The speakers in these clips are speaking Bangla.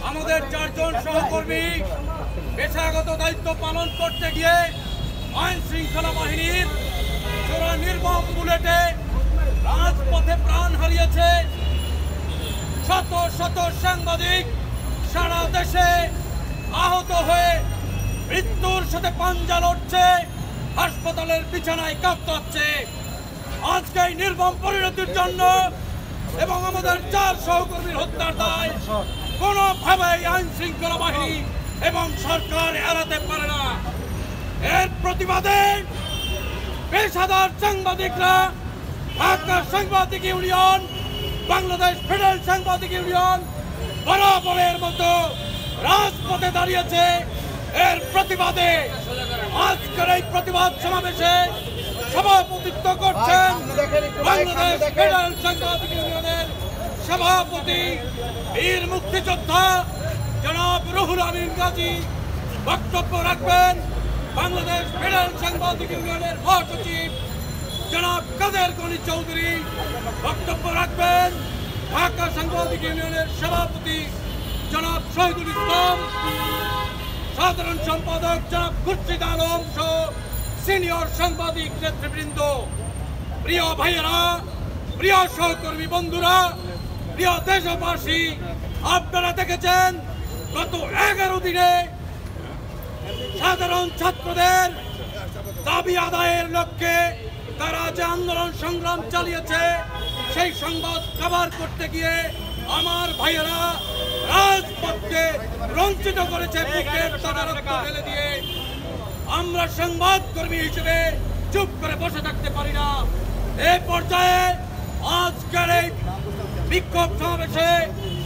আমাদের 4 জন সহকর্মী পেশাগত দায়িত্ব পালন করতে গিয়ে আইন শৃঙ্খলা বাহিনীর চোরা নির্মম বুলেটে রাজপথে প্রাণ হারিয়েছে। শত শত সাংবাদিক সারা দেশে আহত হয়ে মৃত্যুর সাথে পাঞ্জা লড়ছে, হাসপাতালের বিছানায় কাঁপছে। আজকে এই নির্মম পরিণতির জন্য এবং আমাদের 4 সহকর্মীর হত্যার দায় কোনোভাবেই আইন শৃঙ্খলা বাহিনী এবং সরকার এড়াতে পারে না। এর প্রতিবাদে পেশাদার সাংবাদিকরা ঢাকা সাংবাদিক ইউনিয়ন, বাংলাদেশ ফেডারেল সাংবাদিক ইউনিয়ন বরাবরের মতো রাজপথে দাঁড়িয়েছে। এর প্রতিবাদে আজকের এই প্রতিবাদ সমাবেশে সভাপতিত্ব করছেন বাংলাদেশ ফেডারেল সাংবাদিক ইউনিয়নের সভাপতি বীর মুক্তিযোদ্ধা জনাব রুহুল আমিন গাজী। বক্তব্য রাখবেন বাংলাদেশ ফেডারেল সাংবাদিক ইউনিয়নের মহাসচিব জনাব কাদের গনি চৌধুরী। বক্তব্য রাখবেন ঢাকা সাংবাদিক ইউনিয়নের সভাপতি জনাব শহীদুল ইসলাম, সাধারণ সম্পাদক জনাব খুরশিদ আলম সহ সিনিয়র সাংবাদিক নেতৃবৃন্দ। প্রিয় ভাইয়েরা, প্রিয় সহকর্মী বন্ধুরা, প্রিয় দেশবাসী, আপনারা দেখেছেন গত 11 দিনে সাধারণ ছাত্রদের দাবি আদায়ের লক্ষ্যে তারা যে আন্দোলন সংগ্রাম চালিয়েছে সেই সংবাদ কভার করতে গিয়ে আমার ভাইয়েরা রাজপথকে রঞ্চিত করেছে, বুকের তাজা রক্ত ঢেলে দিয়ে। আমরা সংবাদকর্মী হিসেবে চুপ করে বসে থাকতে পারি না। এই পর্যায়ে আজকের এই বিক্ষোভ সমাবেশে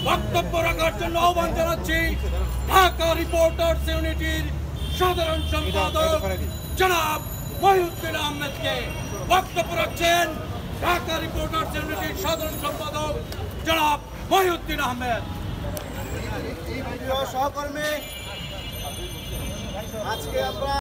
বক্তব্য রাখার জন্য আহ্বান জানাচ্ছি ঢাকা রিপোর্টার্স ইউনিটির সাধারণ সম্পাদক জনাব মহিউদ্দিন আহমেদকে। বক্তব্য রাখছেন ঢাকা রিপোর্টার্স ইউনিটির সাধারণ সম্পাদক জনাব মহিউদ্দিন আহমেদ। সহকর্মী, আজকে আমরা